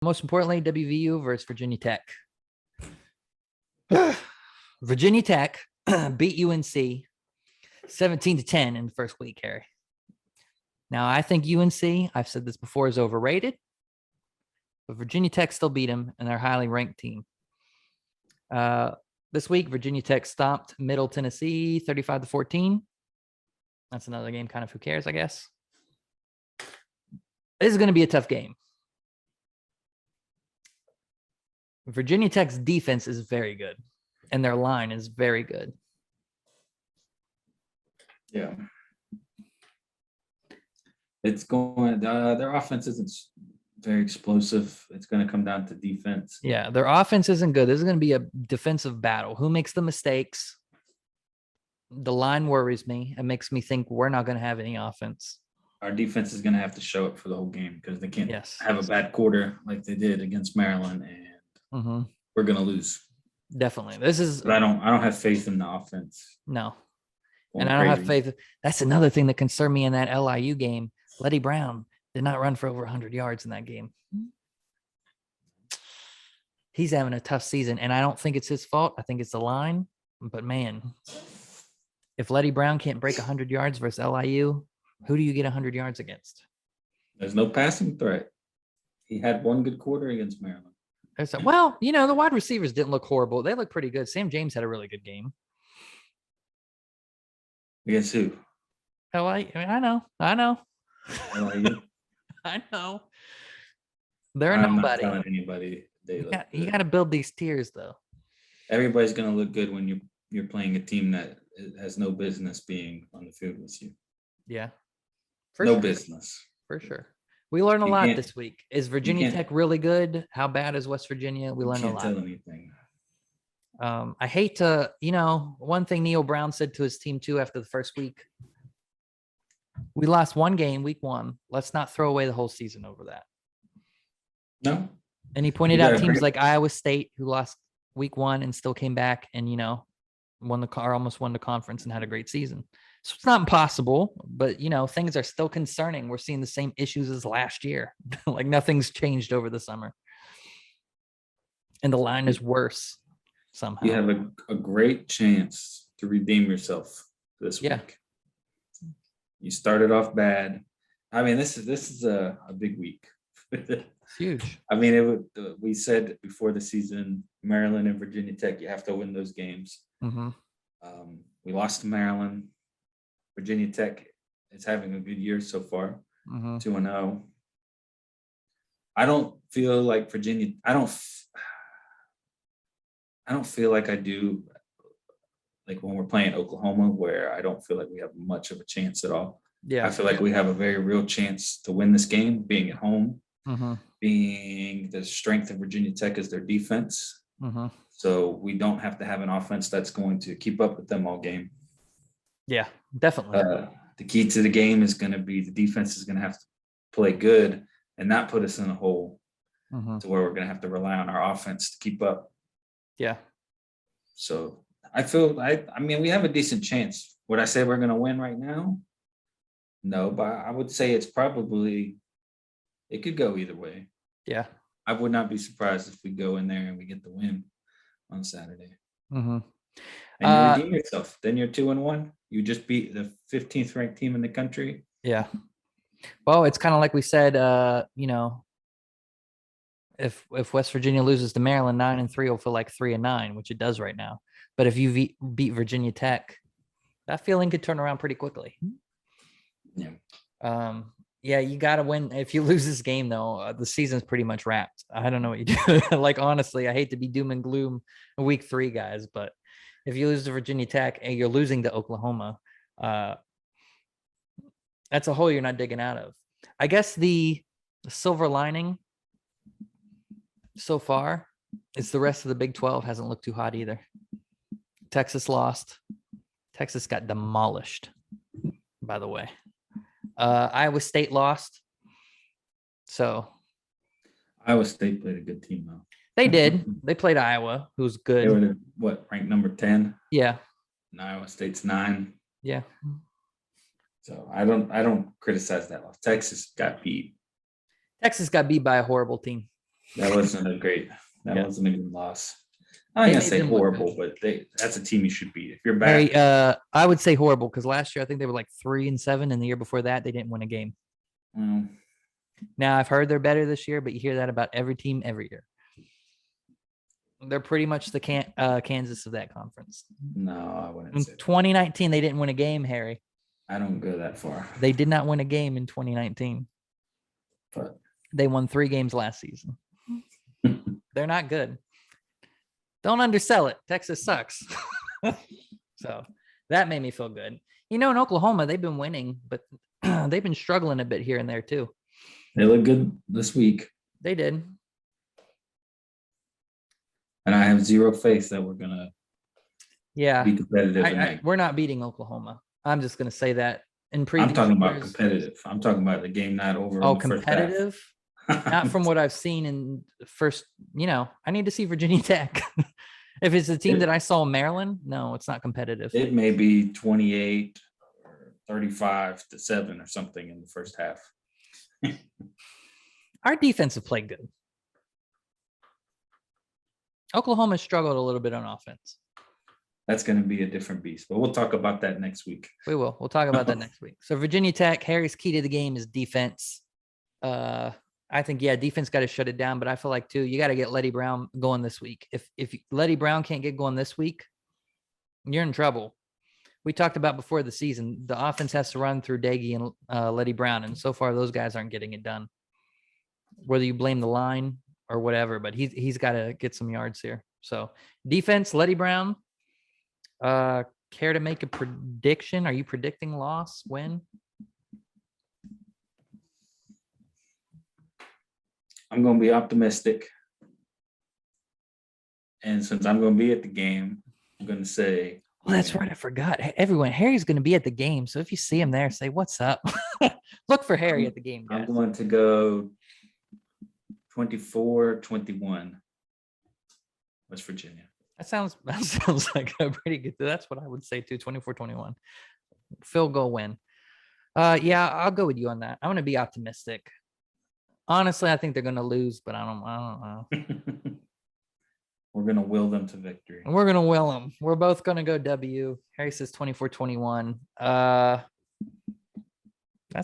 Most importantly, WVU versus Virginia Tech. Virginia Tech beat UNC 17-10 in the first week, Harry. Now, I think UNC, I've said this before, is overrated, but Virginia Tech still beat them, and they're a highly ranked team. This week, Virginia Tech stopped Middle Tennessee 35-14. That's another game, kind of who cares, I guess. This is going to be a tough game. Virginia Tech's defense is very good, and their line is very good. Yeah. It's going, their offense isn't very explosive. It's going to come down to defense. Yeah, their offense isn't good. This is going to be a defensive battle. Who makes the mistakes? The line worries me. It makes me think we're not going to have any offense. Our defense is going to have to show up for the whole game because they can't have a Yes. bad quarter like they did against Maryland, and we're going to lose. Definitely. This is. But I don't have faith in the offense. No. Going And I don't have crazy. faith. That's another thing that concerned me in that LIU game. Letty Brown did not run for over 100 yards in that game. He's having a tough season, and I don't think it's his fault. I think it's the line. But, man, if Letty Brown can't break 100 yards versus LIU, who do you get 100 yards against? There's no passing threat. He had one good quarter against Maryland. Well, the wide receivers didn't look horrible. They looked pretty good. Sam James had a really good game. Against who? I know. LIU? I know. They're I'm not nobody. telling anybody they look You good. got to build these tiers, though. Everybody's going to look good when you're playing a team that has no business being on the field with you. Yeah. No sure. business. For sure. We learned a You lot can't- this week. Is Virginia can't- Tech really good? How bad is West Virginia? We learned a Can't lot. tell anything. I hate to, one thing Neil Brown said to his team too after the first week. We lost one game, week 1. Let's not throw away the whole season over that. No. And he pointed You out gotta teams agree. like Iowa State who lost week 1 and still came back and, almost won the conference and had a great season. So it's not impossible, but, things are still concerning. We're seeing the same issues as last year. Like nothing's changed over the summer. And the line is worse somehow. You have a great chance to redeem yourself this Yeah. week. You started off bad. I mean, this is a big week. It's huge. I mean, we said before the season, Maryland and Virginia Tech, you have to win those games. Mm-hmm. We lost to Maryland. Virginia Tech is having a good year so far, Mm-hmm. 2-0. I don't feel like Virginia. I don't feel like I do. Like when we're playing Oklahoma, where I don't feel like we have much of a chance at all. Yeah. I feel like we have a very real chance to win this game, being at home, Mm-hmm. being the strength of Virginia Tech is their defense. Mm-hmm. So we don't have to have an offense that's going to keep up with them all game. Yeah, definitely. The key to the game is going to be the defense is going to have to play good and not put us in a hole Mm-hmm. to where we're going to have to rely on our offense to keep up. Yeah. So I feel, I mean, we have a decent chance. Would I say we're going to win right now? No, but I would say it's probably, it could go either way. Yeah. I would not be surprised if we go in there and we get the win on Saturday. Mm-hmm. And you redeem yourself. Then you're 2-1. You just beat the 15th ranked team in the country. Yeah. Well, it's kind of like we said, if West Virginia loses to Maryland, 9-3 will feel like 3-9, which it does right now. But if you beat Virginia Tech, that feeling could turn around pretty quickly. Yeah. Yeah, you got to win. If you lose this game, though, the season's pretty much wrapped. I don't know what you do. Like, honestly, I hate to be doom and gloom in week 3, guys, but if you lose to Virginia Tech and you're losing to Oklahoma, that's a hole you're not digging out of. I guess the silver lining so far is the rest of the Big 12 hasn't looked too hot either. Texas lost. Texas got demolished, by the way. Iowa State lost. So Iowa State played a good team, though. they did. They played Iowa, who's They good. were ranked number 10? Yeah. And Iowa State's 9. Yeah. So I don't criticize that loss. Texas got beat. Texas got beat by a horrible team. That wasn't a great. That Yeah. wasn't a good loss. I'm They not gonna made say them look good. horrible, but that's a team you should beat. If you're Harry, back, I would say horrible because last year I think they were like 3-7, and the year before that they didn't win a game. well, Now I've heard they're better this year, but you hear that about every team every year. They're pretty much the Kansas of that conference. no, I wouldn't In say that. 2019, they didn't win a game, Harry. I don't go that far. They did not win a game in 2019. But They won 3 games last season. They're not good. Don't undersell it. Texas sucks. So that made me feel good. You know, in Oklahoma, they've been winning, but they've been struggling a bit here and there too. they look good this week, They did. and I have zero faith that we're gonna Yeah. be competitive. We're not beating Oklahoma. I'm just going to say that. In previous I'm talking about years- competitive. I'm talking about the game not over. Oh, in the first half. competitive? Not from what I've seen in the first, I need to see Virginia Tech. If it's the team that I saw in Maryland, no, it's not competitive. It may be 28 or 35-7 or something in the first half. Our defensive played good. Oklahoma struggled a little bit on offense. That's going to be a different beast, but we'll talk about that next week. We will. We'll talk about that next week. So Virginia Tech, Harry's key to the game is defense. I think, defense got to shut it down, but I feel like too, you got to get Letty Brown going this week. If Letty Brown can't get going this week, you're in trouble. We talked about before the season, the offense has to run through Daggy and Letty Brown, and so far those guys aren't getting it done. Whether you blame the line or whatever, but he's got to get some yards here. So defense, Letty Brown. Care to make a prediction? Are you predicting loss, win? I'm going to be optimistic. And since I'm going to be at the game, I'm going to say. Well, that's right. I forgot. Everyone, Harry's going to be at the game. So if you see him there, say, what's up? Look for Harry at the game, guys. I'm going to go 24-21, West Virginia. That sounds like a pretty good. That's what I would say too. 24-21. Field goal win. Yeah, I'll go with you on that. I'm going to be optimistic. Honestly, I think they're going to lose, but I don't know. We're going to will them to victory. We're going to will them. We're both going to go W. Harry says 24-21. That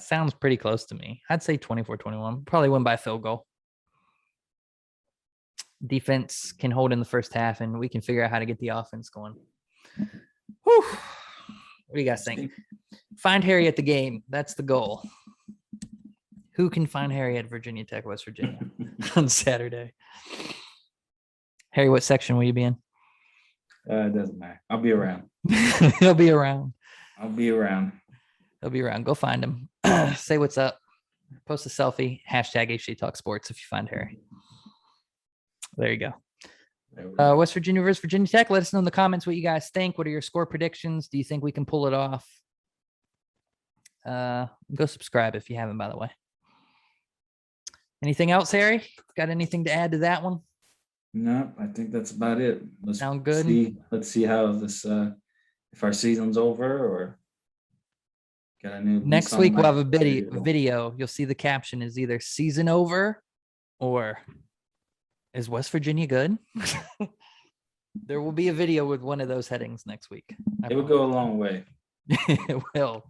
sounds pretty close to me. I'd say 24-21. Probably win by a field goal. Defense can hold in the first half, and we can figure out how to get the offense going. Whew. What do you guys think? Find Harry at the game. That's the goal. Who can find Harry at Virginia Tech, West Virginia on Saturday? Harry, what section will you be in? It doesn't matter. I'll be around. He'll be around. I'll be around. He'll be around. Go find him. Say what's up. Post a selfie. Hashtag HG Talk Sports if you find Harry. There you go. West Virginia versus Virginia Tech. Let us know in the comments what you guys think. What are your score predictions? Do you think we can pull it off? Go subscribe if you haven't, by the way. Anything else, Harry? Got anything to add to that one? No, I think that's about it. Sound good? Let's see how this if our season's over or got a new next week we'll have a video. You'll see the caption is either season over or is West Virginia good? There will be a video with one of those headings next week. It would go a long way. It will.